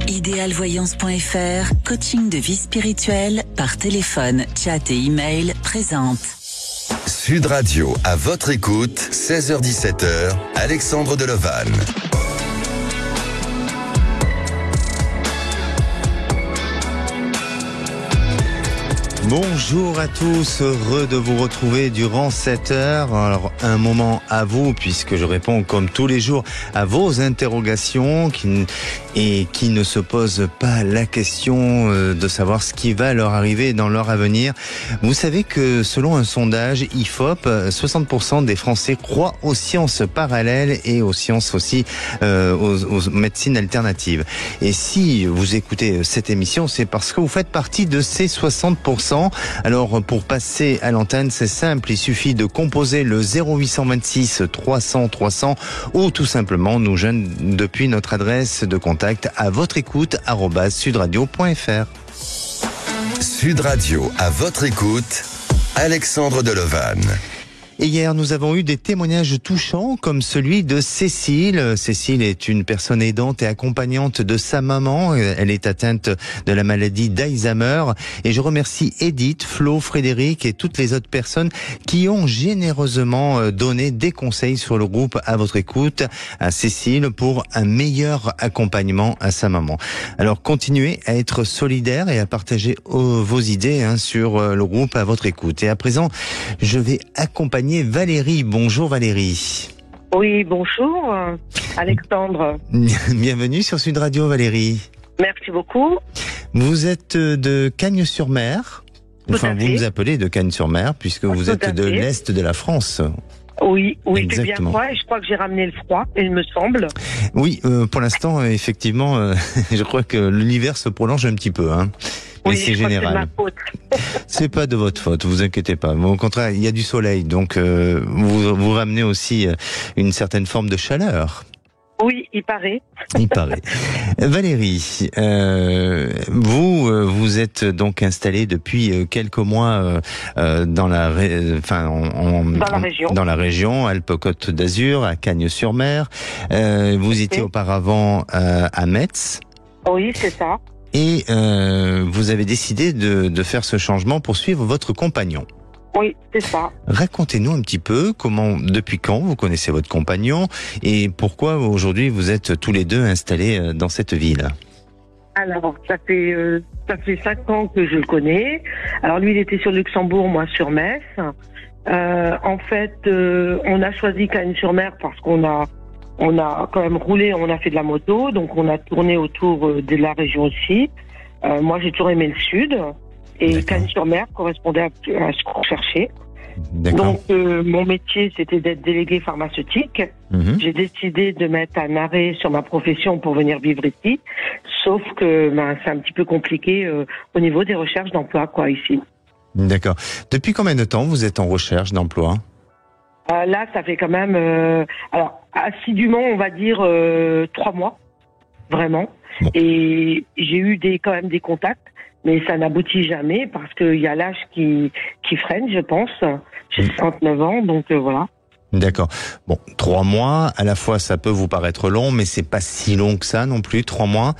Idéalvoyance.fr, coaching de vie spirituelle par téléphone, chat et email présente. Sud Radio, à votre écoute, 16h-17h, Alexandre Delevanne. Bonjour à tous, heureux de vous retrouver durant cette heure. Alors, un moment à vous, puisque je réponds comme tous les jours à vos interrogations qui ne se posent pas la question de savoir ce qui va leur arriver dans leur avenir. Vous savez que selon un sondage IFOP, 60% des Français croient aux sciences parallèles et aux sciences aussi, aux médecines alternatives. Et si vous écoutez cette émission, c'est parce que vous faites partie de ces 60%. Alors, pour passer à l'antenne, c'est simple, il suffit de composer le 0826 300 300 ou tout simplement nous joindre depuis notre adresse de contact à votre écoute @sudradio.fr. Sud Radio, à votre écoute, Alexandre Delevanne. Et hier, nous avons eu des témoignages touchants comme celui de Cécile. Cécile est une personne aidante et accompagnante de sa maman. Elle est atteinte de la maladie d'Alzheimer. Et je remercie Edith, Flo, Frédéric et toutes les autres personnes qui ont généreusement donné des conseils sur le groupe à votre écoute à Cécile pour un meilleur accompagnement à sa maman. Alors, continuez à être solidaires et à partager vos idées sur le groupe à votre écoute. Et à présent, je vais accompagner Valérie. Bonjour Valérie. Oui, bonjour Alexandre. Bienvenue sur Sud Radio Valérie. Merci beaucoup. Vous êtes de Cagnes-sur-Mer. Enfin, vous nous appelez de Cagnes-sur-Mer puisque vous êtes de l'Est de la France. Oui, c'est bien Exactement. froid et je crois que j'ai ramené le froid, il me semble. Oui, pour l'instant, effectivement, je crois que l'hiver se prolonge un petit peu. Mais Oui, c'est je crois général. que c'est de ma faute. C'est pas de votre faute, vous inquiétez pas. Mais au contraire, il y a du soleil, donc vous ramenez aussi une certaine forme de chaleur. Oui, il paraît. Il paraît. Valérie, vous êtes donc installée depuis quelques mois dans la région Alpes-Côte d'Azur, à Cagnes-sur-Mer. Vous étiez auparavant à Metz. Oui, c'est ça. Et vous avez décidé de faire ce changement pour suivre votre compagnon. Oui, c'est ça. Racontez-nous un petit peu depuis quand vous connaissez votre compagnon et pourquoi aujourd'hui vous êtes tous les deux installés dans cette ville. Alors, ça fait 5 ans que je le connais. Alors lui, il était sur Luxembourg, moi sur Metz. En fait, on a choisi Cagnes-sur-Mer parce qu'on a quand même roulé, on a fait de la moto, donc on a tourné autour de la région aussi. Moi, j'ai toujours aimé le sud, et Cagnes-sur-Mer correspondait à ce qu'on cherchait. D'accord. Donc, mon métier, c'était d'être délégué pharmaceutique. J'ai décidé de mettre un arrêt sur ma profession pour venir vivre ici, sauf que c'est un petit peu compliqué au niveau des recherches d'emploi, ici. D'accord. Depuis combien de temps vous êtes en recherche d'emploi ? Là, ça fait quand même, assidûment, on va dire 3 mois, vraiment. Bon. Et j'ai eu quand même des contacts, mais ça n'aboutit jamais parce qu'il y a l'âge qui freine, je pense. J'ai 59 ans, donc voilà. D'accord. Bon, 3 mois, à la fois ça peut vous paraître long, mais c'est pas si long que ça non plus, 3 mois.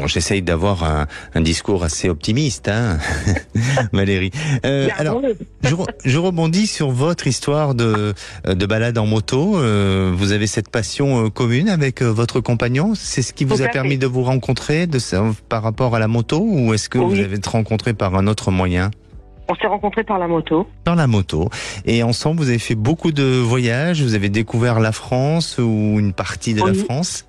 J'essaye d'avoir un discours assez optimiste, Valérie. Alors, je rebondis sur votre histoire de balade en moto. Vous avez cette passion commune avec votre compagnon. C'est ce qui vous a permis de vous rencontrer par rapport à la moto, ou est-ce que vous avez été rencontré par un autre moyen ? On s'est rencontrés par la moto. Par la moto. Et ensemble, vous avez fait beaucoup de voyages, vous avez découvert la France ou une partie de la France ?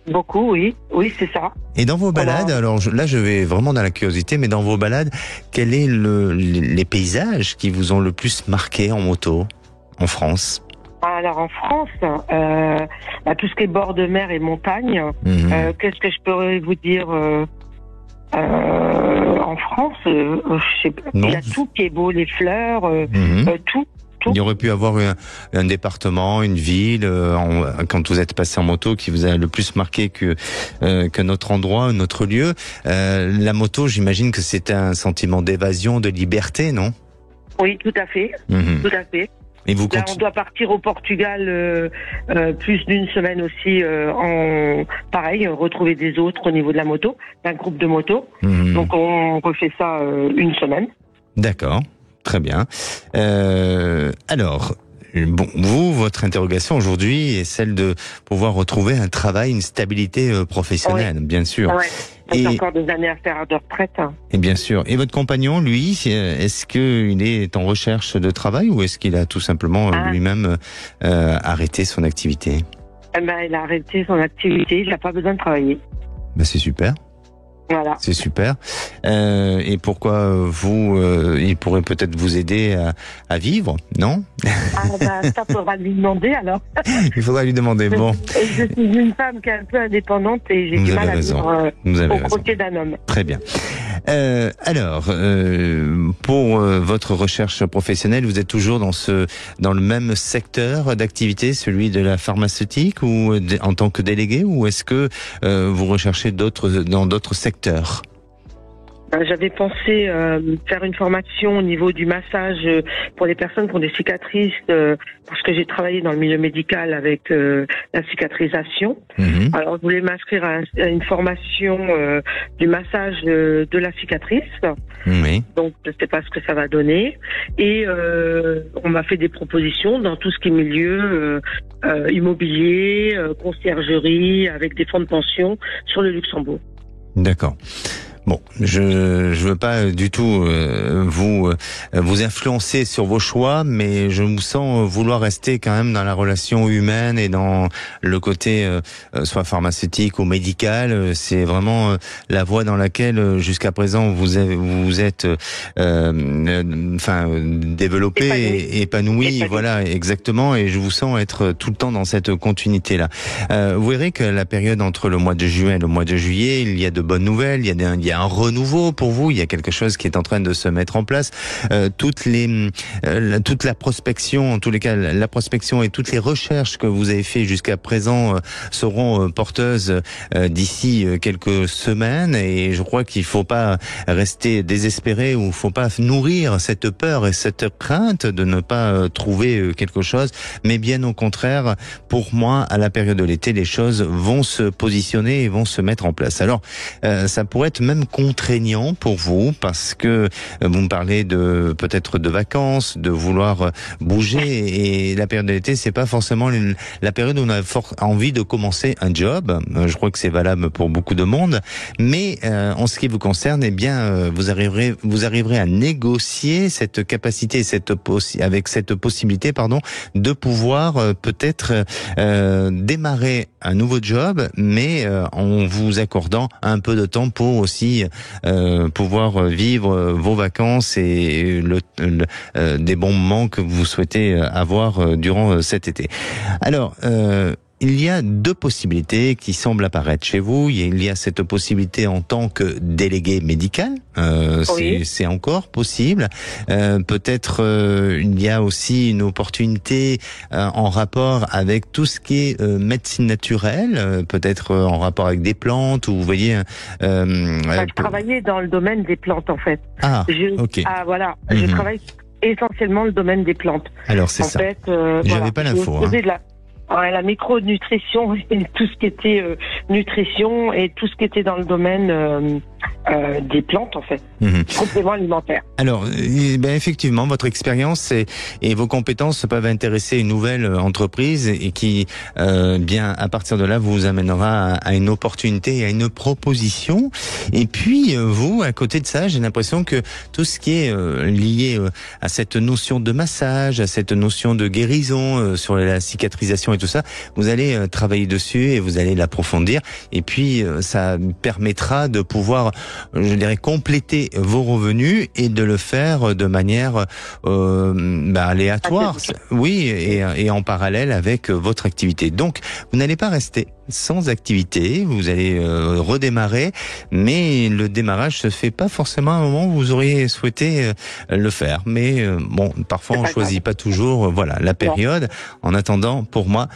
Beaucoup, oui. Oui, c'est ça. Et dans vos balades, alors là je vais vraiment dans la curiosité, mais dans vos balades, quels est les paysages qui vous ont le plus marqué en moto, en France ? Alors en France, tout ce qui est bord de mer et montagne, qu'est-ce que je pourrais vous dire en France, je sais pas, il y a tout qui est beau, les fleurs, tout. Il y aurait pu avoir un département, une ville, quand vous êtes passé en moto, qui vous a le plus marqué que notre endroit, notre lieu. La moto, j'imagine que c'était un sentiment d'évasion, de liberté, non ? Oui, tout à fait. Tout à fait. Et vous Là, on doit partir au Portugal plus d'une semaine aussi pareil, retrouver des autres au niveau de la moto, d'un groupe de moto. Donc on refait ça une semaine. D'accord, très bien. Alors, bon, votre interrogation aujourd'hui est celle de pouvoir retrouver un travail, une stabilité professionnelle, bien sûr. Ouais. Il y a encore des années à faire de retraite. Et bien sûr. Et votre compagnon, lui, est-ce qu'il est en recherche de travail ou est-ce qu'il a tout simplement lui-même arrêté son activité? Il a arrêté son activité, il n'a pas besoin de travailler. C'est super. Voilà. C'est super. Et pourquoi il pourrait peut-être vous aider à vivre, non? Ça faudra lui demander alors. Il faudra lui demander. Bon. Et je suis une femme qui est un peu indépendante et j'ai du mal à vivre au côté d'un homme. Très bien. Alors, pour votre recherche professionnelle, vous êtes toujours dans le même secteur d'activité, celui de la pharmaceutique, ou en tant que délégué, ou est-ce que vous recherchez dans d'autres secteurs? J'avais pensé faire une formation au niveau du massage pour les personnes qui ont des cicatrices, parce que j'ai travaillé dans le milieu médical avec la cicatrisation. Alors, je voulais m'inscrire à une formation du massage de la cicatrice. Oui. Donc, je ne sais pas ce que ça va donner. Et on m'a fait des propositions dans tout ce qui est milieu immobilier, conciergerie, avec des fonds de pension sur le Luxembourg. D'accord. Bon, je veux pas du tout vous influencer sur vos choix, mais je me sens vouloir rester quand même dans la relation humaine et dans le côté soit pharmaceutique ou médical. C'est vraiment la voie dans laquelle jusqu'à présent vous êtes développé et épanoui. Voilà, exactement. Et je vous sens être tout le temps dans cette continuité là. Vous verrez que la période entre le mois de juin et le mois de juillet, il y a de bonnes nouvelles. Il y a un renouveau pour vous, il y a quelque chose qui est en train de se mettre en place. Toute la prospection, en tous les cas, la prospection et toutes les recherches que vous avez fait jusqu'à présent seront porteuses d'ici quelques semaines. Et je crois qu'il faut pas rester désespéré ou il faut pas nourrir cette peur et cette crainte de ne pas trouver quelque chose. Mais bien au contraire, pour moi, à la période de l'été, les choses vont se positionner et vont se mettre en place. Alors, ça pourrait être même contraignant pour vous parce que vous me parlez peut-être de vacances, de vouloir bouger, et la période de l'été, c'est pas forcément la période où on a envie de commencer un job. Je crois que c'est valable pour beaucoup de monde, mais en ce qui vous concerne, eh bien, vous arriverez à négocier cette capacité, avec cette possibilité, de pouvoir peut-être démarrer un nouveau job, mais en vous accordant un peu de temps pour aussi pouvoir vivre vos vacances et des bons moments que vous souhaitez avoir durant cet été. Alors, il y a deux possibilités qui semblent apparaître chez vous. Il y a cette possibilité en tant que délégué médical, oui. C'est encore possible. Peut-être il y a aussi une opportunité en rapport avec tout ce qui est médecine naturelle, peut-être en rapport avec des plantes, ou vous voyez. Je travaillais dans le domaine des plantes en fait. Ok. Voilà, je travaille essentiellement le domaine des plantes. Alors c'est ça. Fait, j'avais pas l'info. La micronutrition et tout ce qui était nutrition et tout ce qui était dans le domaine des plantes en fait, compléments alimentaires. Alors, effectivement, votre expérience et vos compétences peuvent intéresser une nouvelle entreprise et qui, à partir de là, vous amènera à une opportunité et à une proposition. Et puis, vous, à côté de ça, j'ai l'impression que tout ce qui est lié à cette notion de massage, à cette notion de guérison sur la cicatrisation et tout ça, vous allez travailler dessus et vous allez l'approfondir. Et puis, ça permettra de pouvoir, je dirais, compléter vos revenus et de le faire de manière aléatoire, oui, et en parallèle avec votre activité. Donc, vous n'allez pas rester sans activité, vous allez redémarrer, mais le démarrage se fait pas forcément à un moment où vous auriez souhaité le faire. Mais parfois on choisit pas toujours, la période. En attendant, pour moi,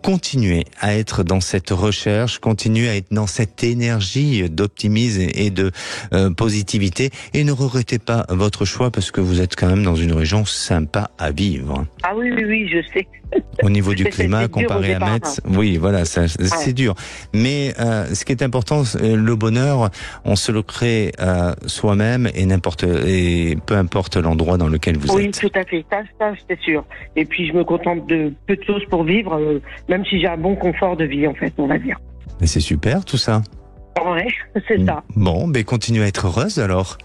continuez à être dans cette recherche, continuez à être dans cette énergie d'optimisme et de positivité. Et ne regrettez pas votre choix parce que vous êtes quand même dans une région sympa à vivre. Ah oui, je sais. Au niveau du climat, c'est comparé à Metz, oui, voilà, c'est dur. Mais ce qui est important, le bonheur, on se le crée soi-même et peu importe l'endroit dans lequel vous êtes. Oui, tout à fait, ça c'est sûr. Et puis je me contente de peu de choses pour vivre, même si j'ai un bon confort de vie en fait, on va dire. Mais c'est super tout ça. Ouais, c'est ça. Bon, ben continuez à être heureuse alors.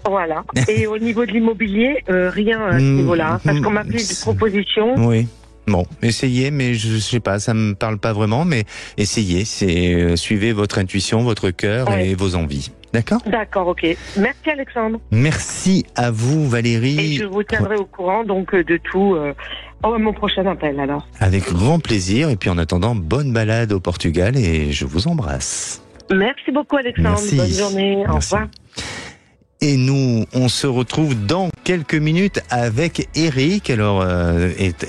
Voilà. Et au niveau de l'immobilier, rien à ce niveau-là, parce qu'on m'a fait des propositions. Oui. Bon, essayez, mais je sais pas, ça me parle pas vraiment, mais essayez, suivez votre intuition, votre cœur et vos envies. D'accord ? D'accord, ok. Merci Alexandre. Merci à vous Valérie. Et je vous tiendrai au courant donc de tout à mon prochain appel alors. Avec grand plaisir, et puis en attendant, bonne balade au Portugal et je vous embrasse. Merci beaucoup Alexandre, Merci. Bonne journée, Merci. Au revoir. Et nous, on se retrouve dans quelques minutes avec Eric. Alors,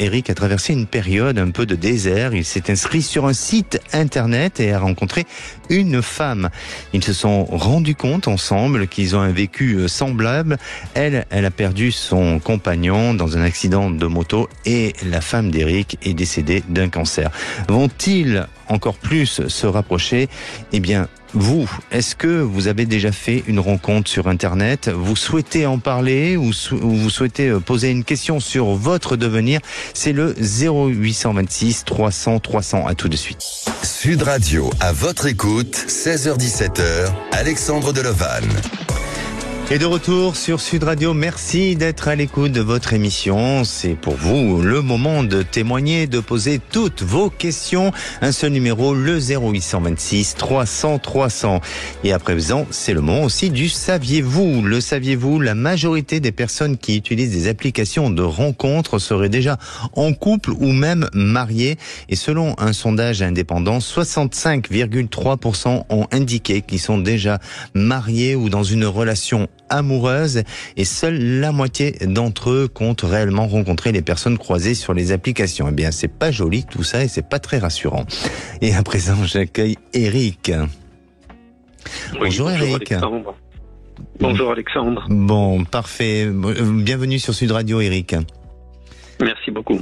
Eric a traversé une période un peu de désert. Il s'est inscrit sur un site internet et a rencontré une femme. Ils se sont rendus compte ensemble qu'ils ont un vécu semblable. Elle a perdu son compagnon dans un accident de moto et la femme d'Eric est décédée d'un cancer. Vont-ils encore plus se rapprocher? Eh bien, vous, est-ce que vous avez déjà fait une rencontre sur Internet? Vous souhaitez en parler ou vous souhaitez poser une question sur votre devenir? C'est le 0826 300 300. À tout de suite. Sud Radio, à votre écoute, 16h-17h, Alexandre Delevanne. Et de retour sur Sud Radio, merci d'être à l'écoute de votre émission. C'est pour vous le moment de témoigner, de poser toutes vos questions. Un seul numéro, le 0826 300 300. Et à présent, c'est le moment aussi du saviez-vous. Le saviez-vous, la majorité des personnes qui utilisent des applications de rencontres seraient déjà en couple ou même mariées. Et selon un sondage indépendant, 65,3% ont indiqué qu'ils sont déjà mariés ou dans une relation amoureuse, et seule la moitié d'entre eux comptent réellement rencontrer les personnes croisées sur les applications. Eh bien, c'est pas joli tout ça et c'est pas très rassurant. Et à présent, j'accueille Eric. Oui, bonjour Eric. Alexandre. Bonjour Alexandre. Bon, parfait. Bienvenue sur Sud Radio, Eric. Merci beaucoup.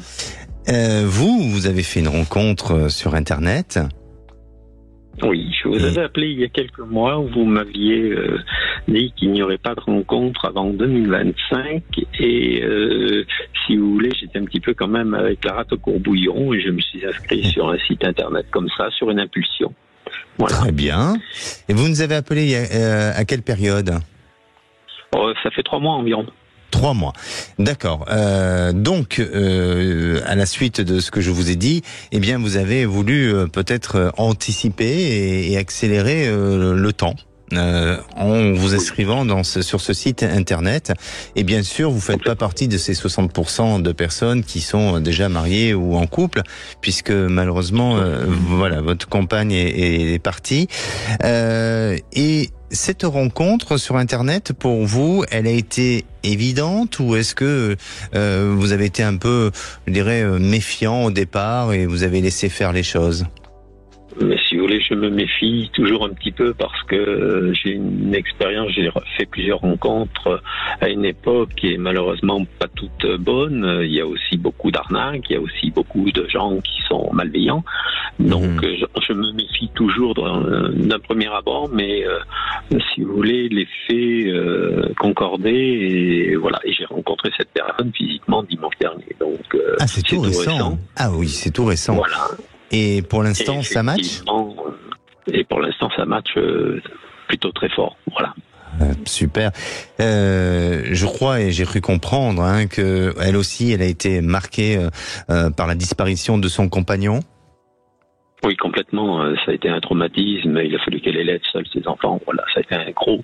Vous avez fait une rencontre sur Internet. Oui, je vous avais appelé il y a quelques mois où vous m'aviez dit qu'il n'y aurait pas de rencontre avant 2025 et si vous voulez, j'étais un petit peu quand même avec la rate au courbouillon et je me suis inscrit sur un site internet comme ça, sur une impulsion. Voilà. Très bien. Et vous nous avez appelé à quelle période? Ça fait 3 mois environ. 3 mois. D'accord. Donc, à la suite de ce que je vous ai dit, eh bien, vous avez voulu peut-être anticiper et accélérer le temps. En vous inscrivant sur ce site internet, et bien sûr vous faites pas partie de ces 60% de personnes qui sont déjà mariées ou en couple, puisque malheureusement voilà, votre compagne est partie. Et cette rencontre sur internet, pour vous, elle a été évidente ou est-ce que vous avez été un peu, je dirais, méfiant au départ et vous avez laissé faire les choses? Mais si vous voulez, je me méfie toujours un petit peu parce que j'ai une expérience, j'ai fait plusieurs rencontres à une époque qui est malheureusement pas toute bonne. Il y a aussi beaucoup d'arnaques, il y a aussi beaucoup de gens qui sont malveillants. Donc je me méfie toujours d'un premier abord, mais si vous voulez, les faits concordaient et voilà. Et j'ai rencontré cette personne physiquement dimanche dernier. Donc c'est tout récent. Ah oui, c'est tout récent. Voilà. Et pour l'instant, ça match? Et pour l'instant, ça match plutôt très fort. Voilà. Super. Je crois et j'ai cru comprendre que elle aussi, elle a été marquée par la disparition de son compagnon. Oui, complètement. Ça a été un traumatisme. Il a fallu qu'elle élève seule ses enfants. Voilà, ça a été un gros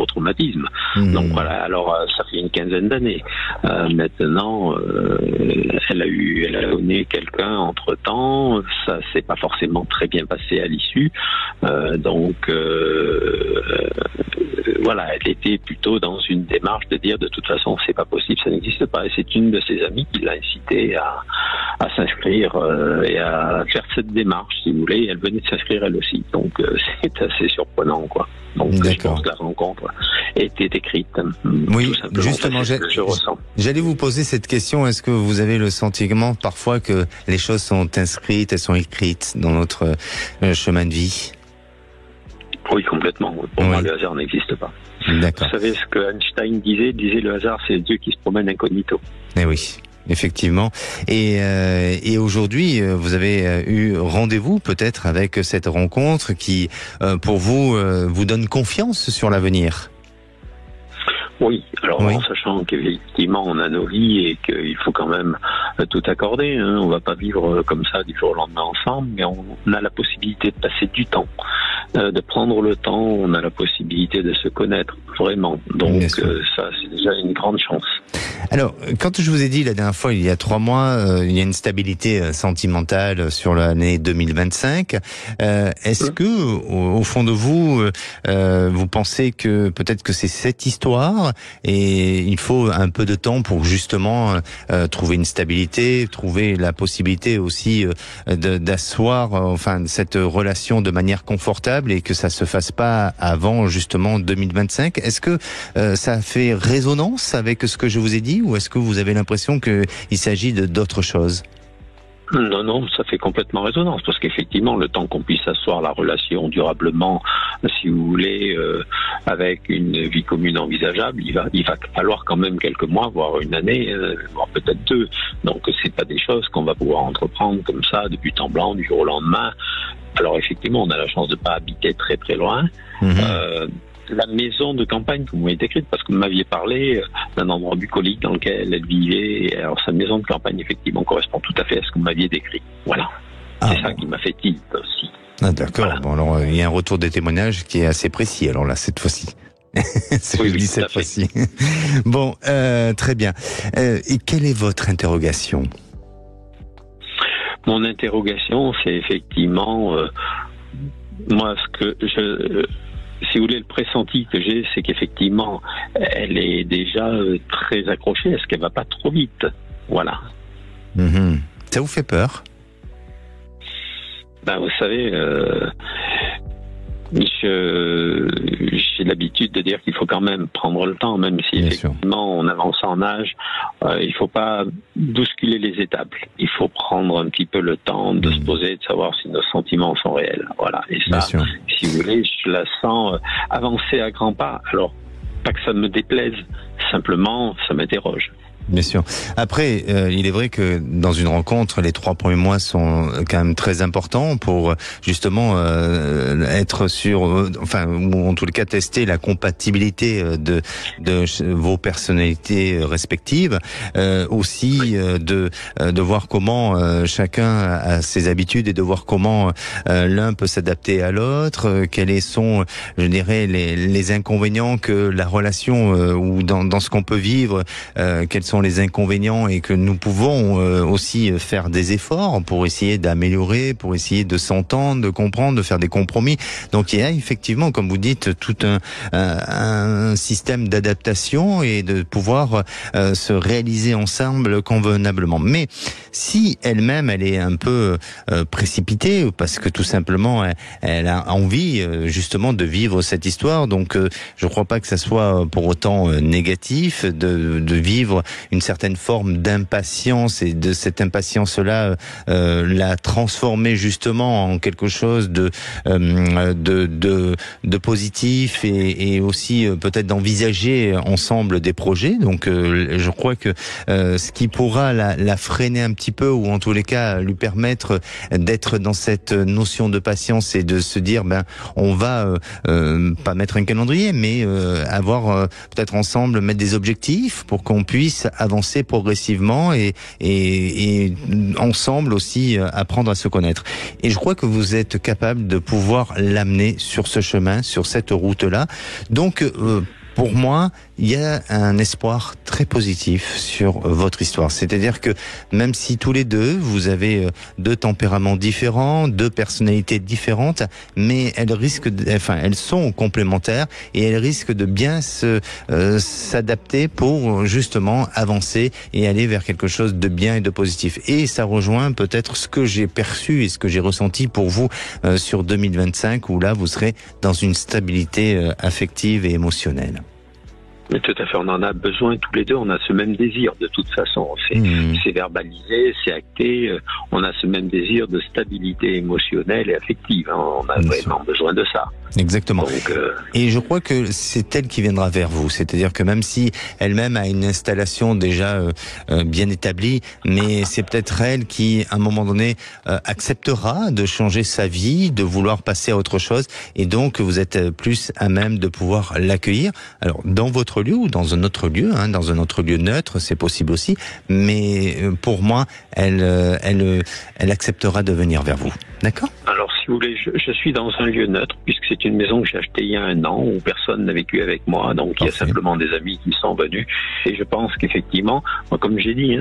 traumatisme. Donc voilà. Alors, ça fait une quinzaine d'années. Maintenant, elle a donné quelqu'un entre temps. Ça s'est pas forcément très bien passé à l'issue. Donc voilà, elle était plutôt dans une démarche de dire de toute façon c'est pas possible, ça n'existe pas. Et c'est une de ses amies qui l'a incité s'inscrire et à faire cette démarche, si vous voulez. Elle venait de s'inscrire elle aussi, donc c'est assez surprenant, quoi. Donc je pense que la rencontre était écrite. Oui, justement, j'allais vous poser cette question. Est-ce que vous avez le sentiment parfois que les choses sont inscrites, elles sont écrites dans notre chemin de vie? Oui, complètement. Pour moi, le hasard n'existe pas. D'accord. Vous savez ce que Einstein disait le hasard, c'est Dieu qui se promène incognito. Eh oui. Effectivement. Et aujourd'hui, vous avez eu rendez-vous peut-être avec cette rencontre qui, pour vous, vous donne confiance sur l'avenir. Oui, alors en sachant qu'effectivement on a nos vies et qu'il faut quand même tout accorder, hein. On va pas vivre comme ça du jour au lendemain ensemble, mais on a la possibilité de passer du temps, de prendre le temps, on a la possibilité de se connaître vraiment. Donc ça c'est déjà une grande chance. Alors, quand je vous ai dit la dernière fois, il y a 3 mois, il y a une stabilité sentimentale sur l'année 2025. Est-ce que, au fond de vous, vous pensez que peut-être que c'est cette histoire et il faut un peu de temps pour justement trouver une stabilité, trouver la possibilité aussi d'asseoir cette relation de manière confortable et que ça se fasse pas avant justement 2025. Est-ce que ça fait résonance avec ce que je vous ai dit ou est-ce que vous avez l'impression qu'il s'agit d'autre chose? Non, ça fait complètement résonance parce qu'effectivement, le temps qu'on puisse asseoir la relation durablement, si vous voulez, avec une vie commune envisageable, il va falloir quand même quelques mois, voire une année, voire peut-être 2. Donc, c'est pas des choses qu'on va pouvoir entreprendre comme ça, de but en blanc, du jour au lendemain. Alors, effectivement, on a la chance de pas habiter très très loin. La maison de campagne que vous m'avez décrite, parce que vous m'aviez parlé d'un endroit bucolique dans lequel elle vivait. Alors, sa maison de campagne, effectivement, correspond tout à fait à ce que vous m'aviez décrit. Voilà. C'est ça qui m'a fait tilt aussi. Ah, d'accord. Voilà. Bon, alors, il y a un retour des témoignages qui est assez précis, alors là, cette fois-ci. Cette fois-ci. Bon, très bien. Et quelle est votre interrogation? Mon interrogation, c'est effectivement, moi, si vous voulez, le pressenti que j'ai, c'est qu'effectivement, elle est déjà très accrochée. Est-ce qu'elle va pas trop vite? Voilà. Ça vous fait peur? Ben, vous savez, j'ai l'habitude de dire qu'il faut quand même prendre le temps, même si effectivement on avance en âge. Il faut pas bousculer les étapes. Il faut prendre un petit peu le temps de se poser, de savoir si nos sentiments sont réels. Voilà. Et ça, si vous voulez, je la sens avancer à grands pas. Alors, pas que ça me déplaise, simplement, ça m'interroge. Bien sûr. Après, il est vrai que dans une rencontre, les 3 premiers mois sont quand même très importants pour justement être sûr, ou en tout cas tester la compatibilité de vos personnalités respectives. Aussi de voir comment chacun a ses habitudes et de voir comment l'un peut s'adapter à l'autre. Quels sont, je dirais, les inconvénients que la relation ou dans ce qu'on peut vivre, quels sont les inconvénients et que nous pouvons aussi faire des efforts pour essayer d'améliorer, pour essayer de s'entendre, de comprendre, de faire des compromis. Donc il y a effectivement, comme vous dites, tout un système d'adaptation et de pouvoir se réaliser ensemble convenablement. Mais si elle-même, elle est un peu précipitée parce que tout simplement elle a envie justement de vivre cette histoire, donc je crois pas que ça soit pour autant négatif de vivre une certaine forme d'impatience et de cette impatience-là la transformer justement en quelque chose de positif et aussi peut-être d'envisager ensemble des projets. Donc je crois que ce qui pourra la freiner un petit peu ou en tous les cas lui permettre d'être dans cette notion de patience et de se dire on va pas mettre un calendrier mais avoir peut-être ensemble mettre des objectifs pour qu'on puisse avancer progressivement et ensemble aussi apprendre à se connaître. Et je crois que vous êtes capable de pouvoir l'amener sur ce chemin, sur cette route-là. Donc pour moi, il y a un espoir très positif sur votre histoire. C'est-à-dire que même si tous les deux, vous avez deux tempéraments différents, deux personnalités différentes, mais elles sont complémentaires et elles risquent de bien s'adapter pour justement avancer et aller vers quelque chose de bien et de positif. Et ça rejoint peut-être ce que j'ai perçu et ce que j'ai ressenti pour vous sur 2025, où là vous serez dans une stabilité affective et émotionnelle. Mais tout à fait, on en a besoin tous les deux, on a ce même désir de toute façon, c'est verbalisé, c'est acté, on a ce même désir de stabilité émotionnelle et affective, on a vraiment besoin de ça. Exactement. Donc, et je crois que c'est elle qui viendra vers vous, c'est-à-dire que même si elle-même a une installation déjà bien établie, mais c'est peut-être elle qui, à un moment donné, acceptera de changer sa vie, de vouloir passer à autre chose, et donc vous êtes plus à même de pouvoir l'accueillir. Alors, dans votre lieu ou dans un autre lieu, dans un autre lieu neutre, c'est possible aussi, mais pour moi, elle acceptera de venir vers vous. D'accord ? Alors, si vous voulez, je suis dans un lieu neutre, puisque c'est une maison que j'ai achetée il y a 1 an, où personne n'a vécu avec moi, donc il y a simplement des amis qui sont venus, et je pense qu'effectivement, moi, comme j'ai dit,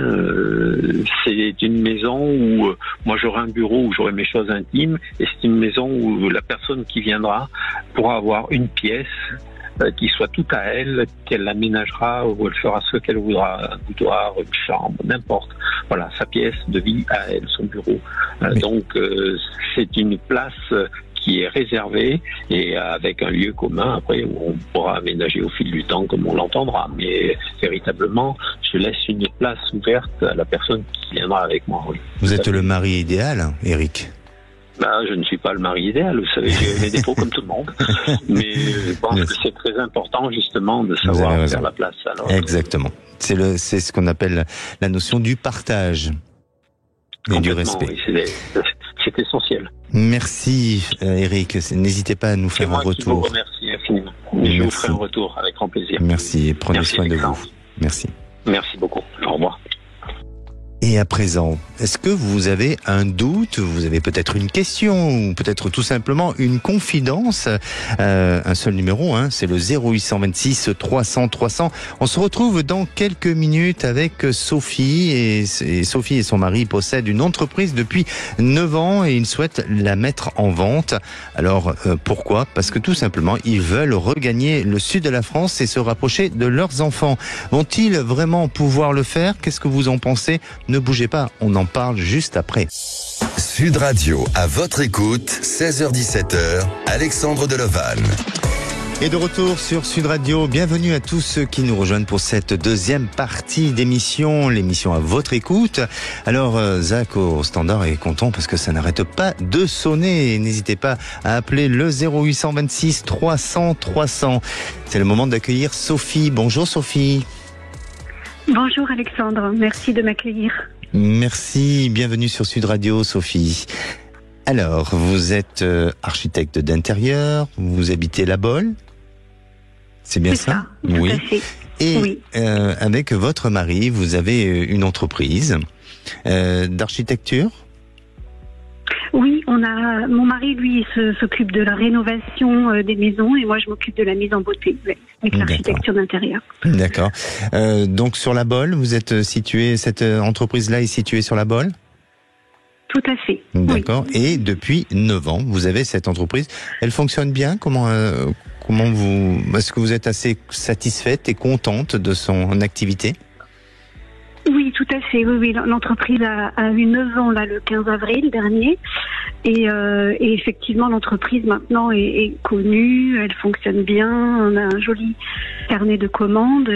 c'est une maison où moi j'aurai un bureau où j'aurai mes choses intimes, et c'est une maison où la personne qui viendra pourra avoir une pièce qui soit tout à elle, qu'elle aménagera, où elle fera ce qu'elle voudra, un boudoir, une chambre, n'importe. Voilà, sa pièce de vie à elle, son bureau. Donc, c'est une place qui est réservée et avec un lieu commun après où on pourra aménager au fil du temps comme on l'entendra. Mais véritablement, je laisse une place ouverte à la personne qui viendra avec moi. Oui. Vous êtes le mari idéal, Eric ? Je ne suis pas le mari idéal, vous savez, j'ai mes défauts comme tout le monde, mais je pense que c'est très important justement de savoir faire la place. Alors, exactement, c'est ce qu'on appelle la notion du partage et du respect. Oui, c'est essentiel. Merci Eric, n'hésitez pas à nous faire un retour. Je vous remercie infiniment. Je vous ferai un retour avec grand plaisir. Merci, prenez soin de vous. Merci. Merci beaucoup, au revoir. Et à présent, est-ce que vous avez un doute, vous avez peut-être une question ou peut-être tout simplement une confidence, un seul numéro, c'est le 0826 300 300. On se retrouve dans quelques minutes avec Sophie et Sophie et son mari possèdent une entreprise depuis 9 ans et ils souhaitent la mettre en vente. Alors pourquoi ? Parce que tout simplement, ils veulent regagner le sud de la France et se rapprocher de leurs enfants. Vont-ils vraiment pouvoir le faire ? Qu'est-ce que vous en pensez ? Ne bougez pas, on en parle juste après. Sud Radio, à votre écoute, 16h-17h, Alexandre Delevanne. Et de retour sur Sud Radio, bienvenue à tous ceux qui nous rejoignent pour cette deuxième partie d'émission, l'émission à votre écoute. Alors Zach au standard est content parce que ça n'arrête pas de sonner. N'hésitez pas à appeler le 0826 300 300. C'est le moment d'accueillir Sophie. Bonjour Sophie. Bonjour Alexandre, merci de m'accueillir. Merci, bienvenue sur Sud Radio Sophie. Alors, vous êtes architecte d'intérieur, vous habitez La Bolle, c'est bien ça ? Oui. Tout à fait. Et oui. Avec votre mari, vous avez une entreprise d'architecture ? Oui, mon mari, lui, s'occupe de la rénovation des maisons et moi, je m'occupe de la mise en beauté, avec l'architecture d'intérieur. D'accord. Donc, sur La Bolle, vous êtes situé, cette entreprise-là est située sur La Bolle ? Tout à fait. D'accord. Oui. Et depuis 9 ans, vous avez cette entreprise. Elle fonctionne bien ? Est-ce que vous êtes assez satisfaite et contente de son activité ? Oui, tout à fait. Oui. L'entreprise a eu 9 ans là, le 15 avril dernier. Et effectivement, l'entreprise maintenant est connue, elle fonctionne bien, on a un joli carnet de commandes.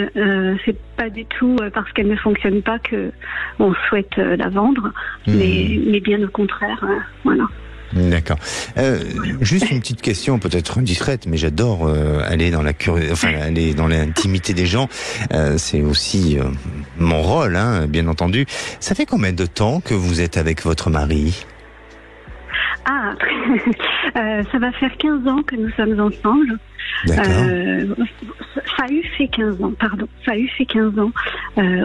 C'est pas du tout parce qu'elle ne fonctionne pas que on souhaite la vendre, mais bien au contraire. Voilà. D'accord. Juste une petite question, peut-être indiscrète, mais j'adore aller dans aller dans l'intimité des gens. C'est aussi mon rôle, bien entendu. Ça fait combien de temps que vous êtes avec votre mari ? Ça va faire 15 ans que nous sommes ensemble. D'accord. Ça a eu fait 15 ans,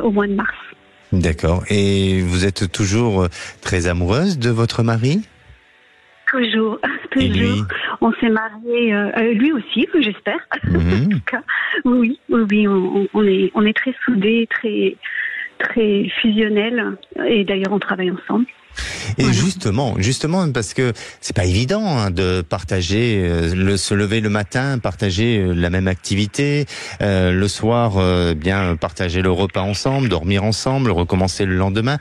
au mois de mars. D'accord. Et vous êtes toujours très amoureuse de votre mari ? Toujours. on s'est mariés, lui aussi, j'espère. En tout cas, oui, on est très soudés, très fusionnels, et d'ailleurs on travaille ensemble. Et justement, parce que c'est pas évident de partager, se lever le matin, partager la même activité, le soir, bien partager le repas ensemble, dormir ensemble, recommencer le lendemain.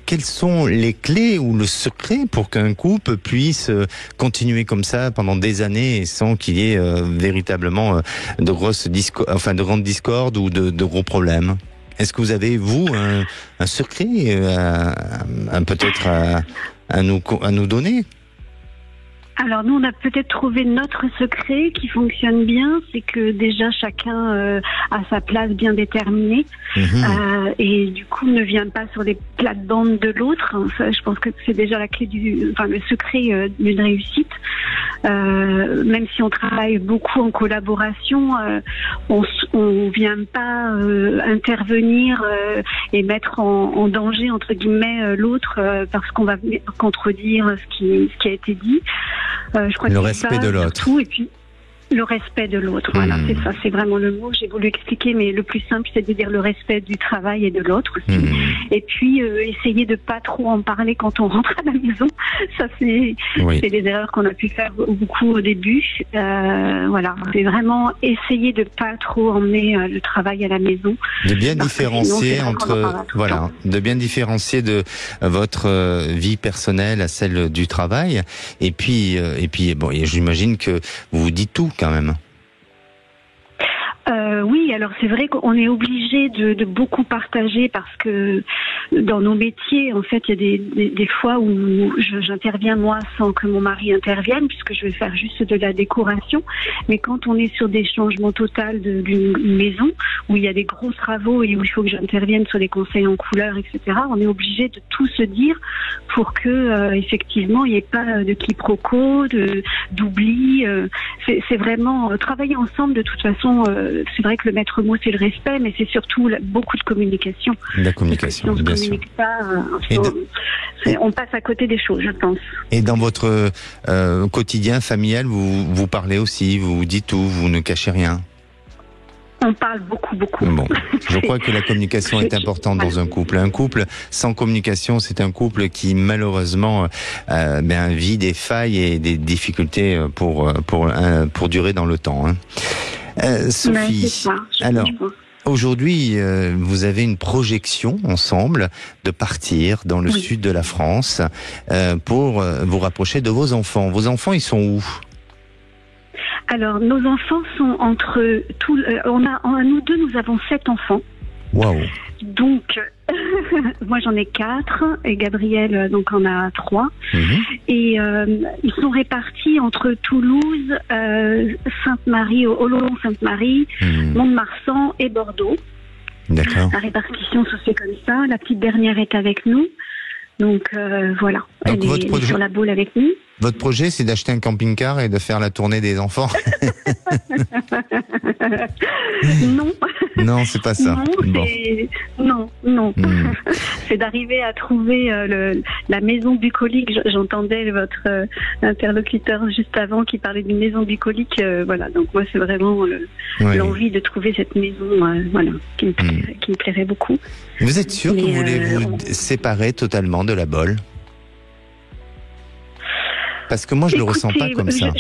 Quelles sont les clés ou le secret pour qu'un couple puisse continuer comme ça pendant des années sans qu'il y ait véritablement de grandes discordes ou de gros problèmes? Est-ce que vous avez, vous, un secret peut-être à nous donner? Alors nous, on a peut-être trouvé notre secret qui fonctionne bien, c'est que déjà chacun a sa place bien déterminée et du coup ne vient pas sur les plates-bandes de l'autre. Ça, je pense que c'est déjà la clé le secret d'une réussite. Même si on travaille beaucoup en collaboration, on vient pas intervenir et mettre en danger entre guillemets l'autre parce qu'on va contredire ce qui a été dit. Je crois le que respect de l'autre. Et puis le respect de l'autre, voilà, c'est ça, c'est vraiment le mot. J'ai voulu expliquer, mais le plus simple, c'est de dire le respect du travail et de l'autre aussi. Et puis essayer de pas trop en parler quand on rentre à la maison. Ça, c'est des erreurs qu'on a pu faire beaucoup au début. Voilà, c'est vraiment essayer de pas trop emmener le travail à la maison. De bien différencier de bien différencier de votre vie personnelle à celle du travail. Et puis bon, j'imagine que vous vous dites tout quand même. Oui, alors c'est vrai qu'on est obligé de beaucoup partager parce que dans nos métiers, en fait, il y a des fois où j'interviens moi sans que mon mari intervienne puisque je vais faire juste de la décoration. Mais quand on est sur des changements totaux d'une maison où il y a des gros travaux et où il faut que j'intervienne sur des conseils en couleur, etc., on est obligé de tout se dire pour que effectivement il n'y ait pas de quiproquo, d'oubli. C'est vraiment travailler ensemble de toute façon. C'est vrai que le maître mot c'est le respect, mais c'est surtout beaucoup de communication. La communication, si on bien se communique pas, on passe à côté des choses, je pense. Et dans votre quotidien familial, vous parlez aussi, vous dites tout, vous ne cachez rien? On parle beaucoup. Bon, je crois que la communication est importante dans un couple. Un couple sans communication, c'est un couple qui malheureusement vit des failles et des difficultés pour durer dans le temps. Sophie, alors aujourd'hui, vous avez une projection ensemble de partir dans le sud de la France pour vous rapprocher de vos enfants. Vos enfants, ils sont où? Alors, nos enfants sont entre nous deux, nous avons 7 enfants. Waouh. Donc, moi j'en ai 4 et Gabriel donc en a 3. Et ils sont répartis entre Toulouse, Sainte-Marie, Oloron-Sainte-Marie, Mont-de-Marsan et Bordeaux. D'accord. La répartition se fait comme ça. La petite dernière est avec nous. Donc voilà, elle est sur la boule avec nous. Votre projet, c'est d'acheter un camping-car et de faire la tournée des enfants? Non. Non, c'est pas ça. Non. C'est d'arriver à trouver la maison bucolique. J'entendais votre interlocuteur juste avant qui parlait d'une maison bucolique. Voilà, donc moi, c'est vraiment l'envie de trouver cette maison qui me plairait beaucoup. Vous êtes sûr que vous voulez vous séparer totalement de la Bolle? Parce que moi, je le ressens pas comme ça.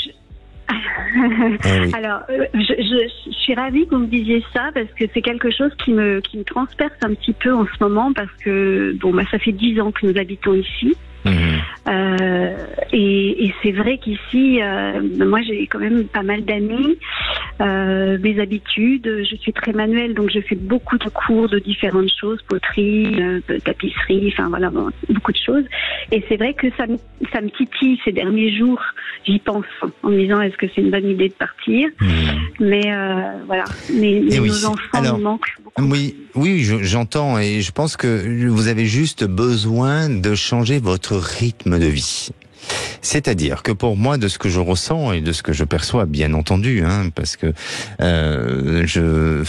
Alors, je suis ravie que vous me disiez ça parce que c'est quelque chose qui me transperce un petit peu en ce moment parce que ça fait 10 ans que nous habitons ici. Et c'est vrai qu'ici, moi j'ai quand même pas mal d'amis, mes habitudes, je suis très manuelle donc je fais beaucoup de cours de différentes choses, poterie, tapisserie, beaucoup de choses. Et c'est vrai que ça me titille ces derniers jours, j'y pense en me disant est-ce que c'est une bonne idée de partir. Mais voilà, mais nos enfants nous manquent beaucoup. Oui, j'entends et je pense que vous avez juste besoin de changer votre rythme de vie. C'est-à-dire que pour moi, de ce que je ressens et de ce que je perçois, bien entendu, parce que je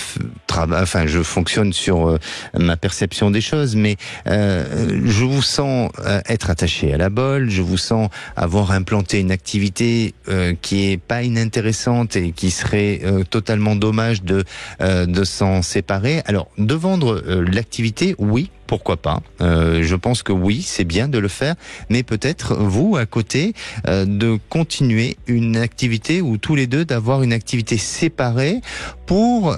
fonctionne sur ma perception des choses, mais je vous sens être attaché à la bolle, je vous sens avoir implanté une activité qui est pas inintéressante et qui serait totalement dommage de s'en séparer. Alors, de vendre l'activité, oui. Pourquoi pas? Je pense que oui, c'est bien de le faire, mais peut-être vous, à côté, de continuer une activité ou tous les deux d'avoir une activité séparée pour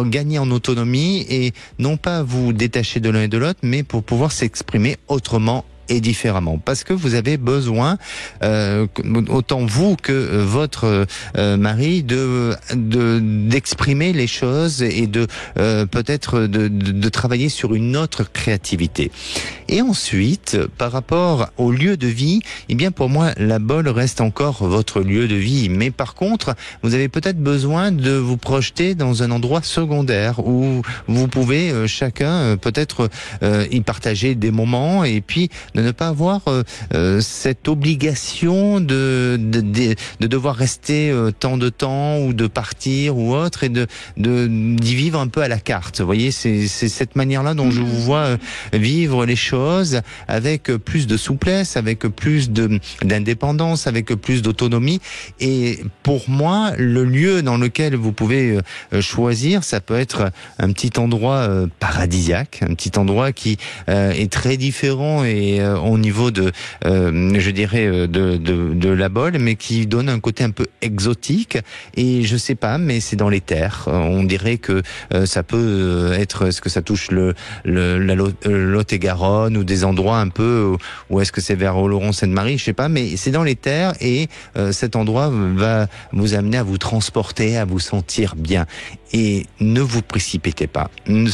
gagner en autonomie et non pas vous détacher de l'un et de l'autre, mais pour pouvoir s'exprimer autrement et différemment, parce que vous avez besoin, autant vous que votre mari, d'exprimer les choses et de peut-être de travailler sur une autre créativité. Et ensuite, par rapport au lieu de vie, eh bien pour moi, la bolle reste encore votre lieu de vie. Mais par contre, vous avez peut-être besoin de vous projeter dans un endroit secondaire où vous pouvez chacun peut-être y partager des moments et puis de ne pas avoir cette obligation de devoir rester tant de temps ou de partir ou autre et d'y vivre un peu à la carte. Vous voyez, c'est cette manière-là dont je vous vois vivre les choses avec plus de souplesse, avec plus d'indépendance, avec plus d'autonomie. Et pour moi, le lieu dans lequel vous pouvez choisir, ça peut être un petit endroit paradisiaque, un petit endroit qui est très différent et au niveau de la bolle, mais qui donne un côté un peu exotique. Et je sais pas, mais c'est dans les terres. On dirait que ça peut être, est-ce que ça touche la Lot-et-Garonne ou des endroits un peu, ou est-ce que c'est vers Oloron-Sainte-Marie, je sais pas, mais c'est dans les terres et cet endroit va vous amener à vous transporter, à vous sentir bien. Et ne vous précipitez pas,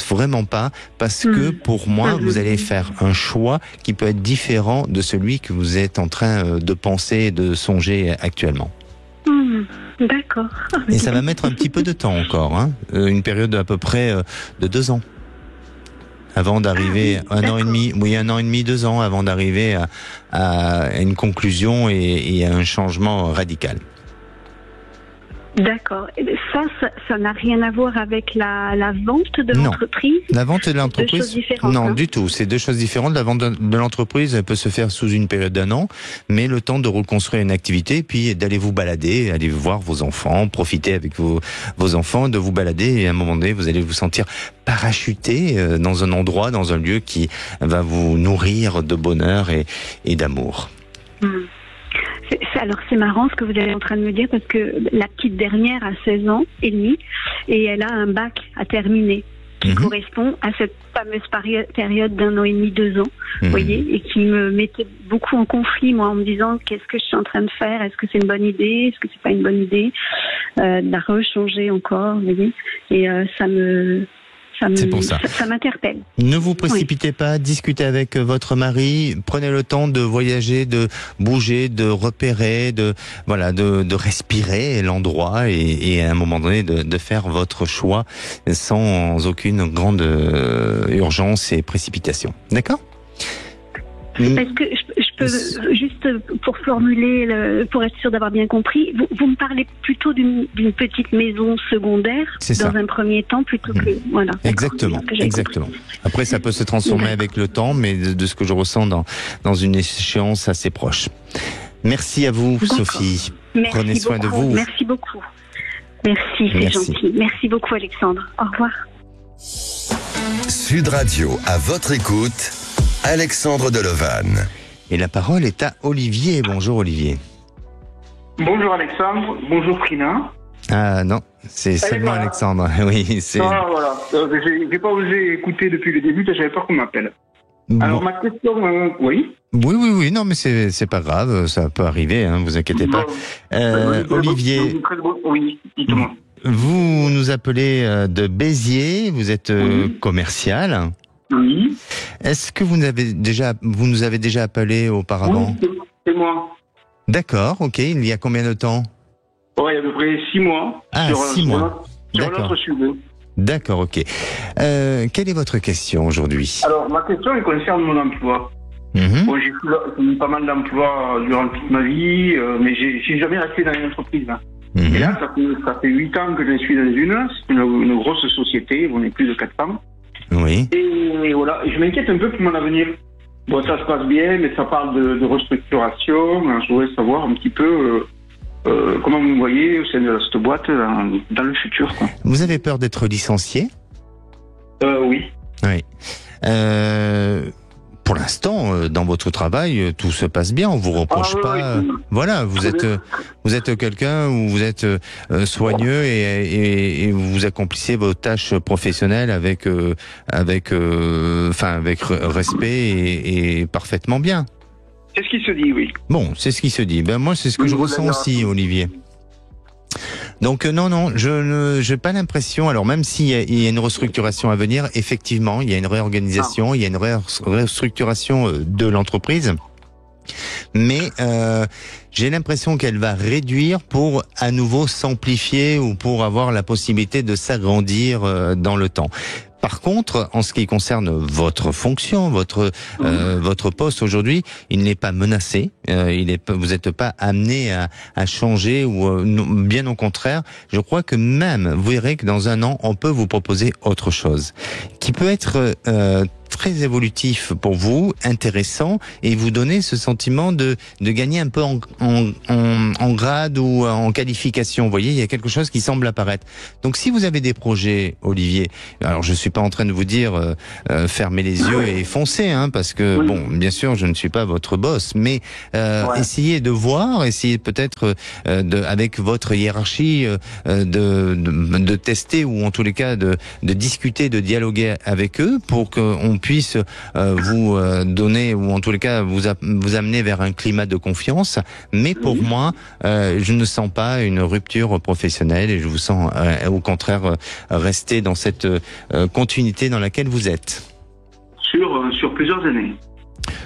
vraiment pas, parce que pour moi, vous allez faire un choix qui peut être différent de celui que vous êtes en train de penser et de songer actuellement. D'accord. Et ça va mettre un petit peu de temps encore, une période à peu près de 2 ans. Avant d'arriver, un an et demi, 2 ans, avant d'arriver à une conclusion et à un changement radical. D'accord. Ça n'a rien à voir avec la vente de l'entreprise? La vente de l'entreprise, deux choses différentes, non, du tout. C'est 2 choses différentes. La vente de l'entreprise, elle peut se faire sous une période d'1 an, mais le temps de reconstruire une activité, puis d'aller vous balader, aller voir vos enfants, profiter avec vos enfants, de vous balader, et à un moment donné, vous allez vous sentir parachuté dans un endroit, dans un lieu qui va vous nourrir de bonheur et d'amour. Alors c'est marrant ce que vous êtes en train de me dire, parce que la petite dernière a 16 ans et demi et elle a un bac à terminer qui correspond à cette fameuse période d'1 an et demi, 2 ans, vous voyez, et qui me mettait beaucoup en conflit, moi, en me disant qu'est-ce que je suis en train de faire, est-ce que c'est une bonne idée, est-ce que c'est pas une bonne idée, de la rechanger encore, vous voyez, et c'est pour ça. Ça m'interpelle. Ne vous précipitez pas, discutez avec votre mari, prenez le temps de voyager, de bouger, de repérer, de respirer l'endroit et à un moment donné de faire votre choix sans aucune grande urgence et précipitation. D'accord ? Est-ce que je peux, juste pour formuler, pour être sûr d'avoir bien compris, vous me parlez plutôt d'une petite maison secondaire dans un premier temps, plutôt que... Voilà. Exactement. Après, ça peut se transformer avec le temps, mais de ce que je ressens dans une échéance assez proche. Merci à vous, Sophie. Prenez soin de vous. Merci beaucoup. Merci, c'est gentil. Merci beaucoup, Alexandre. Au revoir. Sud Radio, à votre écoute, Alexandre Delovan. Et la parole est à Olivier. Bonjour Olivier. Bonjour Alexandre, bonjour Frina. Ah non, c'est seulement Alexandre. Oui, c'est... Non, voilà. J'ai pas osé écouter depuis le début, j'avais peur qu'on m'appelle. Alors ma question, oui. Oui, non mais c'est pas grave, ça peut arriver, vous inquiétez pas. Olivier. Oui, dites-moi. Vous nous appelez de Béziers, vous êtes commercial. Oui. Est-ce que vous nous avez déjà appelé auparavant? Oui, c'est moi. D'accord, ok. Il y a combien de temps? Il y a à peu près 6 mois. Ah, 6 mois. Sur notre sujet. D'accord, ok. Quelle est votre question aujourd'hui? Alors, ma question, elle concerne mon emploi. Bon, j'ai eu pas mal d'emplois durant toute ma vie, mais j'ai jamais resté dans une entreprise. Hein. Et là, ça fait 8 ans que je suis dans une. C'est une grosse société, on est plus de 400. Oui. Et voilà, je m'inquiète un peu pour mon avenir. Bon, ça se passe bien, mais ça parle de restructuration. Je voudrais savoir un petit peu comment vous me voyez au sein de cette boîte dans le futur, quoi. Vous avez peur d'être licencié? Oui. Oui. Pour l'instant, dans votre travail, tout se passe bien. On vous reproche pas. Oui. Voilà, vous êtes quelqu'un où vous êtes soigneux et vous accomplissez vos tâches professionnelles avec respect et parfaitement bien. C'est ce qui se dit, oui. Bon, c'est ce qui se dit. Ben moi, c'est ce que je ressens aussi, Olivier. Donc non, je n'ai pas l'impression. Alors même s'il y a une restructuration à venir, effectivement, il y a une réorganisation, il y a une restructuration de l'entreprise. Mais j'ai l'impression qu'elle va réduire pour à nouveau s'amplifier ou pour avoir la possibilité de s'agrandir dans le temps. Par contre, en ce qui concerne votre fonction, votre poste aujourd'hui, il n'est pas menacé. Vous n'êtes pas amené à changer ou bien au contraire. Je crois que même, vous verrez que dans un an, on peut vous proposer autre chose, qui peut être très évolutif pour vous, intéressant, et vous donner ce sentiment de gagner un peu en grade ou en qualification. Vous voyez, il y a quelque chose qui semble apparaître. Donc si vous avez des projets, Olivier, alors je suis pas en train de vous dire fermez les yeux et foncez, hein, parce que bon, bien sûr, je ne suis pas votre boss, mais essayez de voir, essayez peut-être avec votre hiérarchie de tester ou en tous les cas de discuter, de dialoguer avec eux pour qu'on puisse vous donner ou en tous les cas vous amener vers un climat de confiance. Mais pour moi, je ne sens pas une rupture professionnelle et je vous sens au contraire rester dans cette continuité dans laquelle vous êtes. Sur plusieurs années.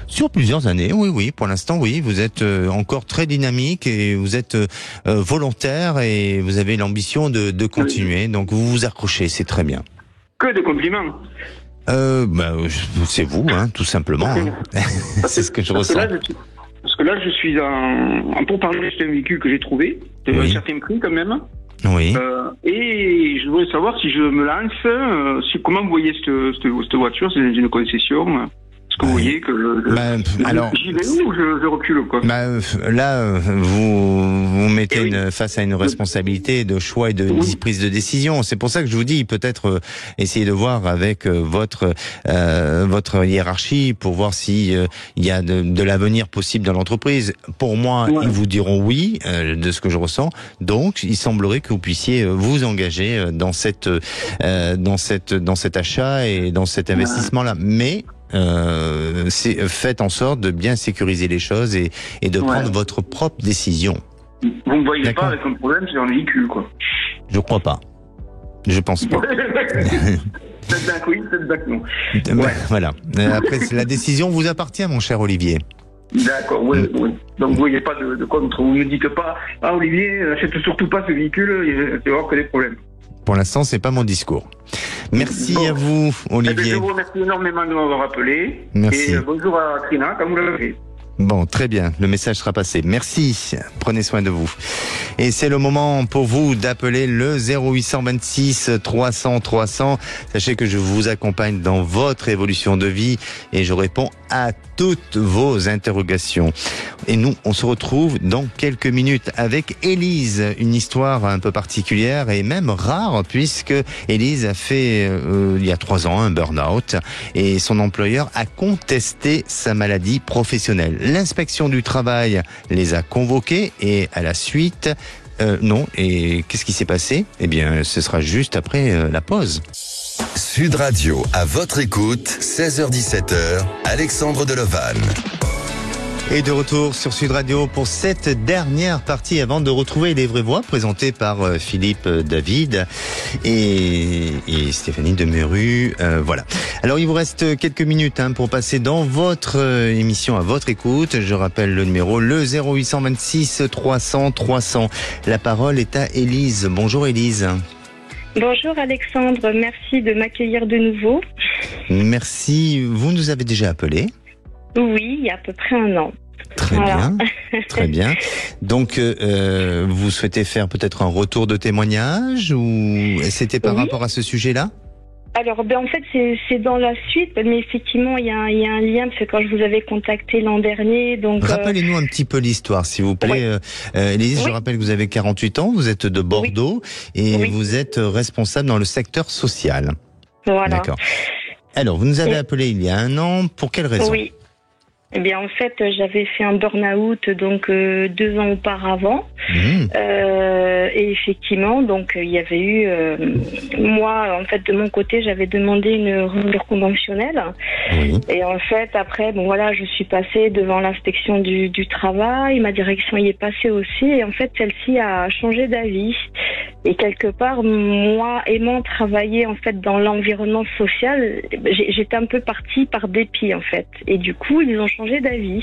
Sur plusieurs années, oui. Pour l'instant, oui. Vous êtes encore très dynamique et vous êtes volontaire et vous avez l'ambition de continuer. Donc vous vous accrochez, c'est très bien. Que de compliments. C'est vous, hein, tout simplement. Hein. C'est ce que je ressens. Parce que là, je suis en pourparlers d'un véhicule que j'ai trouvé, de un certain prix quand même. Oui. Et je voudrais savoir si je me lance, comment vous voyez cette voiture, c'est une concession. Est-ce que vous voyez que j'y vais ou je recule, quoi? Là, vous mettez face à une responsabilité de choix et de prise de décision. C'est pour ça que je vous dis, peut-être essayer de voir avec votre hiérarchie pour voir si il y a de l'avenir possible dans l'entreprise. Pour moi, ils vous diront oui, de ce que je ressens. Donc, il semblerait que vous puissiez vous engager dans cet achat et dans cet investissement-là. Mais faites en sorte de bien sécuriser les choses et de prendre votre propre décision. Vous ne voyez pas avec un problème sur un véhicule, quoi? Je crois pas. Je pense pas. Peut-être oui, peut-être non. Voilà. Après, la décision vous appartient, mon cher Olivier. D'accord, oui. Donc vous voyez pas de contre. Vous ne dites pas, Olivier, n'achète surtout pas ce véhicule, il va y avoir que des problèmes. Pour l'instant, c'est pas mon discours. Merci à vous, Olivier. Je vous remercie énormément de m'avoir appelé. Merci. Et bonjour à Trina, comme vous l'avez fait. Bon, très bien. Le message sera passé. Merci. Prenez soin de vous. Et c'est le moment pour vous d'appeler le 0826 300 300. Sachez que je vous accompagne dans votre évolution de vie et je réponds à toutes vos interrogations. Et nous, on se retrouve dans quelques minutes avec Élise. Une histoire un peu particulière et même rare puisque Élise a fait, il y a 3 ans, un burn-out et son employeur a contesté sa maladie professionnelle. L'inspection du travail les a convoqués et à la suite, non. Et qu'est-ce qui s'est passé? Eh bien, ce sera juste après la pause. Sud Radio, à votre écoute, 16h-17h, Alexandre Delevanne. Et de retour sur Sud Radio pour cette dernière partie avant de retrouver les vraies voix présentées par Philippe David et Stéphanie Demeru. Voilà. Alors il vous reste quelques minutes pour passer dans votre émission à votre écoute. Je rappelle le numéro, le 0826 300 300. La parole est à Élise. Bonjour Élise. Bonjour Alexandre, merci de m'accueillir de nouveau. Merci. Vous nous avez déjà appelé? Oui, il y a à peu près 1 an. Très bien, très bien. Donc, vous souhaitez faire peut-être un retour de témoignage ou c'était par rapport à ce sujet-là? Alors, en fait, c'est dans la suite, mais effectivement, il y a un lien, parce que quand je vous avais contacté l'an dernier, donc... Rappelez-nous un petit peu l'histoire, s'il vous plaît. Élise, je rappelle que vous avez 48 ans, vous êtes de Bordeaux, et vous êtes responsable dans le secteur social. Voilà. D'accord. Alors, vous nous avez appelé il y a 1 an, pour quelle raison? Oui. Eh bien, en fait, j'avais fait un burn-out donc 2 ans auparavant. Et effectivement, donc il y avait eu moi, en fait, de mon côté, j'avais demandé une rupture conventionnelle. Et en fait, après, bon voilà, je suis passée devant l'inspection du travail. Ma direction y est passée aussi. Et en fait, celle-ci a changé d'avis. Et quelque part, moi, aimant travailler en fait dans l'environnement social, j'étais un peu partie par dépit en fait. Et du coup, ils ont changé d'avis.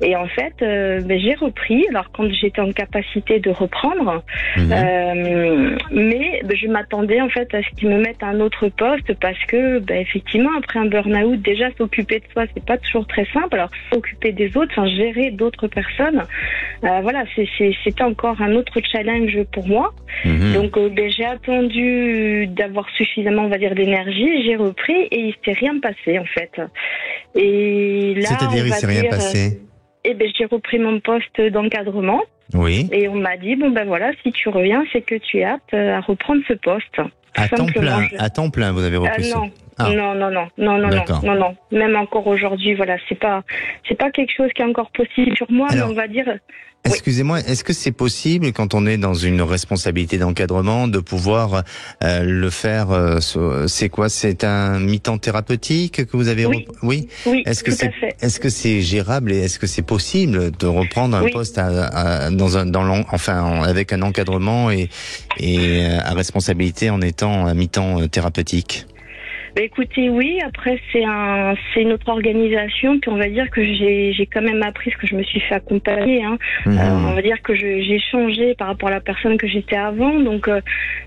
Et en fait, j'ai repris. Alors quand j'étais en capacité de reprendre, mais je m'attendais en fait à ce qu'ils me mettent un autre poste parce que, effectivement, après un burn-out, déjà s'occuper de soi, c'est pas toujours très simple. Alors s'occuper des autres, enfin gérer d'autres personnes, voilà, c'était encore un autre challenge pour moi. Donc j'ai attendu d'avoir suffisamment, on va dire, d'énergie. J'ai repris et il s'est rien passé en fait. Et là, c'est-à-dire, il s'est rien passé? J'ai repris mon poste d'encadrement. Oui. Et on m'a dit, voilà, si tu reviens, c'est que tu es apte à reprendre ce poste. À temps plein, vous avez repris ça? Non. Même encore aujourd'hui, voilà, c'est pas quelque chose qui est encore possible sur moi, alors, mais on va dire... Excusez-moi, est-ce que c'est possible, quand on est dans une responsabilité d'encadrement, de pouvoir le faire? C'est quoi? C'est un mi-temps thérapeutique que vous avez? Oui. Oui. Est-ce que c'est gérable et est-ce que c'est possible de reprendre un poste avec un encadrement et à responsabilité en étant à mi-temps thérapeutique? Écoutez, oui, après c'est une autre organisation, puis on va dire que j'ai quand même appris ce que je me suis fait accompagner. On va dire que j'ai changé par rapport à la personne que j'étais avant, donc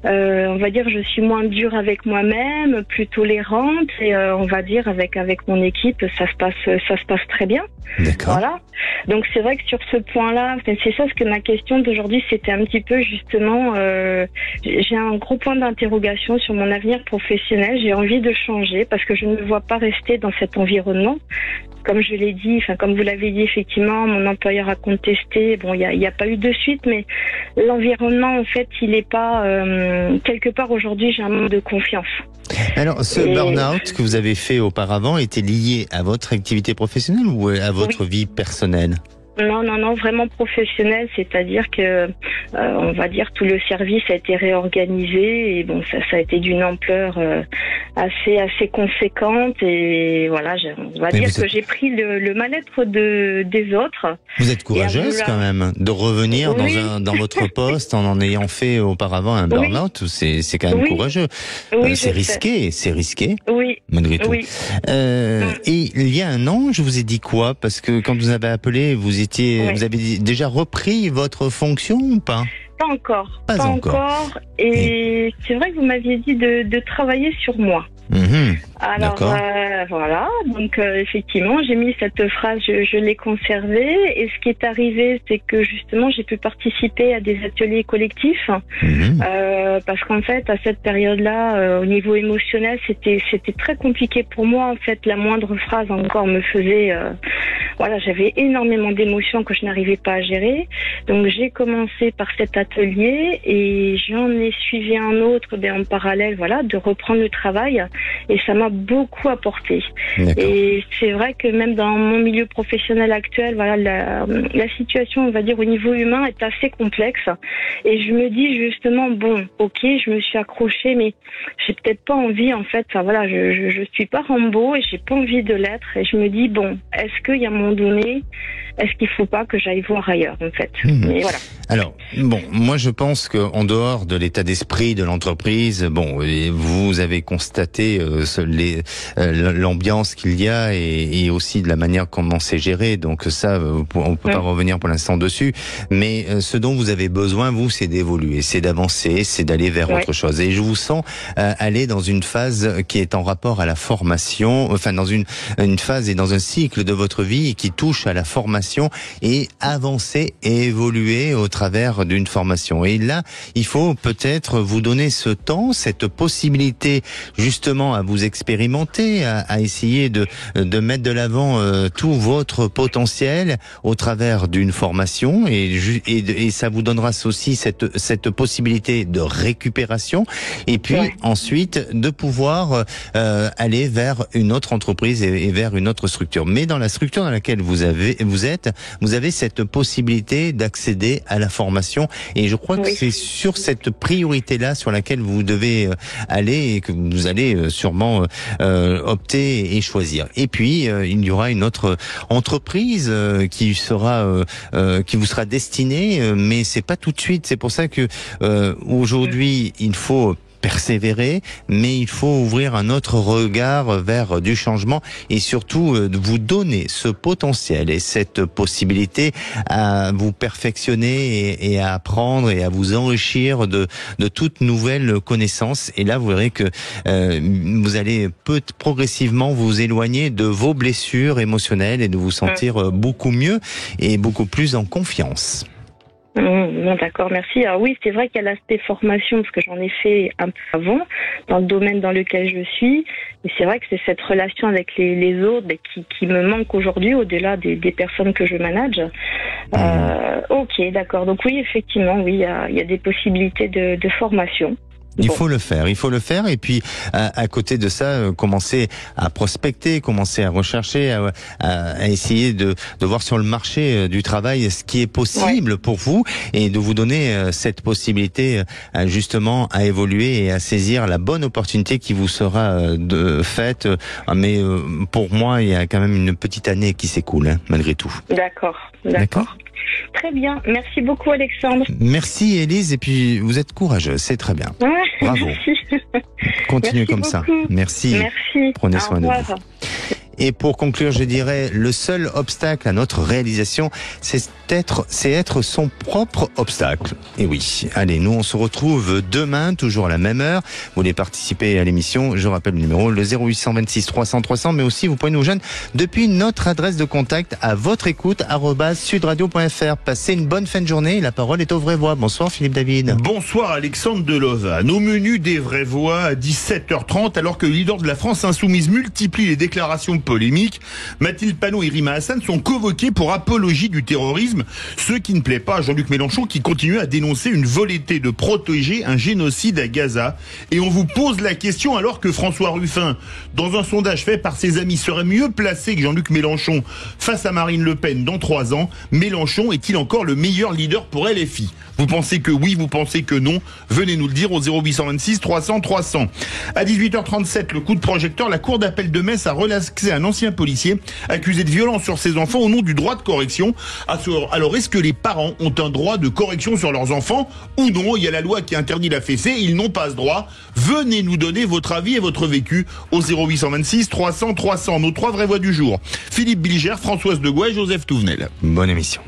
on va dire que je suis moins dure avec moi-même, plus tolérante, et on va dire avec mon équipe, ça se passe très bien. D'accord. Voilà. Donc c'est vrai que sur ce point-là, c'est ça ce que ma question d'aujourd'hui, c'était un petit peu justement, j'ai un gros point d'interrogation sur mon avenir professionnel. J'ai envie de changer parce que je ne me vois pas rester dans cet environnement. Comme je l'ai dit, comme vous l'avez dit, effectivement, mon employeur a contesté. Bon, il y a pas eu de suite, mais l'environnement, en fait, il est pas quelque part aujourd'hui. J'ai un manque de confiance. Alors, ce burn-out que vous avez fait auparavant était lié à votre activité professionnelle ou à votre vie personnelle? Non, vraiment professionnel, c'est-à-dire que, on va dire, tout le service a été réorganisé et bon, ça a été d'une ampleur assez conséquente et voilà, on va dire que j'ai pris le mal-être des autres. Vous êtes courageuse quand même de revenir dans votre poste en ayant fait auparavant un burn-out. C'est quand même courageux. C'est risqué. Oui. Malgré tout. Oui. Et il y a 1 an, je vous ai dit quoi? Parce que quand vous avez appelé, vous avez déjà repris votre fonction ou pas? Pas encore. Et c'est vrai que vous m'aviez dit de travailler sur moi. Alors voilà, donc effectivement j'ai mis cette phrase, je l'ai conservée et ce qui est arrivé c'est que justement j'ai pu participer à des ateliers collectifs parce qu'en fait à cette période-là au niveau émotionnel c'était très compliqué pour moi en fait, la moindre phrase encore me faisait j'avais énormément d'émotions que je n'arrivais pas à gérer, donc j'ai commencé par cet atelier et j'en ai suivi un autre en parallèle de reprendre le travail. Et ça m'a beaucoup apporté. Et c'est vrai que même dans mon milieu professionnel actuel, la situation, on va dire, au niveau humain est assez complexe. Et je me dis justement, je me suis accrochée, mais j'ai peut-être pas envie, en fait, je suis pas Rambo et j'ai pas envie de l'être. Et je me dis, est-ce qu'il y a un moment donné, est-ce qu'il faut pas que j'aille voir ailleurs, en fait? Et voilà. Alors, moi je pense qu'en dehors de l'état d'esprit de l'entreprise, vous avez constaté respecter l'ambiance qu'il y a et aussi de la manière comment c'est géré. Donc ça, on peut pas revenir pour l'instant dessus. Mais ce dont vous avez besoin, vous, c'est d'évoluer, c'est d'avancer, c'est d'aller vers autre chose. Et je vous sens aller dans une phase qui est en rapport à la formation, enfin dans une phase et dans un cycle de votre vie qui touche à la formation et avancer et évoluer au travers d'une formation. Et là, il faut peut-être vous donner ce temps, cette possibilité justement à vous expérimenter, à essayer de mettre de l'avant tout votre potentiel au travers d'une formation et ça vous donnera aussi cette possibilité de récupération et puis ensuite de pouvoir aller vers une autre entreprise et vers une autre structure. Mais dans la structure dans laquelle vous avez cette possibilité d'accéder à la formation et je crois que c'est sur cette priorité-là sur laquelle vous devez aller et que vous allez sûrement opter et choisir. Et puis il y aura une autre entreprise qui vous sera destinée, mais c'est pas tout de suite. C'est pour ça que aujourd'hui il faut persévérer, mais il faut ouvrir un autre regard vers du changement et surtout vous donner ce potentiel et cette possibilité à vous perfectionner et à apprendre et à vous enrichir de toutes nouvelles connaissances. Et là, vous verrez que vous allez progressivement vous éloigner de vos blessures émotionnelles et de vous sentir beaucoup mieux et beaucoup plus en confiance. Non, d'accord, merci. Alors oui, c'est vrai qu'il y a l'aspect formation, parce que j'en ai fait un peu avant, dans le domaine dans lequel je suis. Et c'est vrai que c'est cette relation avec les autres qui me manque aujourd'hui, au-delà des personnes que je manage. Ok, d'accord. Donc oui, effectivement, oui, il y a des possibilités de formation. Il faut le faire et puis à côté de ça, commencer à prospecter, commencer à rechercher, à essayer de voir sur le marché du travail ce qui est possible pour vous et de vous donner cette possibilité justement à évoluer et à saisir la bonne opportunité qui vous sera faite. Mais pour moi, il y a quand même une petite année qui s'écoule malgré tout. D'accord. Très bien, merci beaucoup Alexandre. Merci Élise, et puis vous êtes courageuse, c'est très bien. Bravo. Merci. Continuez comme ça. Merci. Prenez soin de vous. Et pour conclure, je dirais, le seul obstacle à notre réalisation, c'est être son propre obstacle. Et oui, allez, nous on se retrouve demain, toujours à la même heure. Vous voulez participer à l'émission, je rappelle le numéro, le 0826 300 300, mais aussi vous pouvez nous joindre depuis notre adresse de contact à votre écoute, @sudradio.fr. Passez une bonne fin de journée, la parole est aux vraies voix. Bonsoir Philippe David. Bonsoir Alexandre de Lausanne. Au menu des vraies voix à 17h30, alors que le leader de la France insoumise multiplie les déclarations polémiques, Mathilde Panot et Rima Hassan sont convoqués pour apologie du terrorisme, ce qui ne plaît pas à Jean-Luc Mélenchon qui continue à dénoncer une volonté de protéger un génocide à Gaza. Et on vous pose la question alors que François Ruffin, dans un sondage fait par ses amis, serait mieux placé que Jean-Luc Mélenchon face à Marine Le Pen dans 3 ans. Mélenchon est-il encore le meilleur leader pour LFI ? Vous pensez que oui, vous pensez que non? Venez nous le dire au 0826 300 300. À 18h37, le coup de projecteur, la cour d'appel de Metz a relaxé un ancien policier accusé de violence sur ses enfants au nom du droit de correction. Alors, est-ce que les parents ont un droit de correction sur leurs enfants ou non? Il y a la loi qui interdit la fessée, ils n'ont pas ce droit. Venez nous donner votre avis et votre vécu au 0826 300 300. Nos 3 vraies voix du jour: Philippe Bilger, Françoise Degois et Joseph Touvenel. Bonne émission.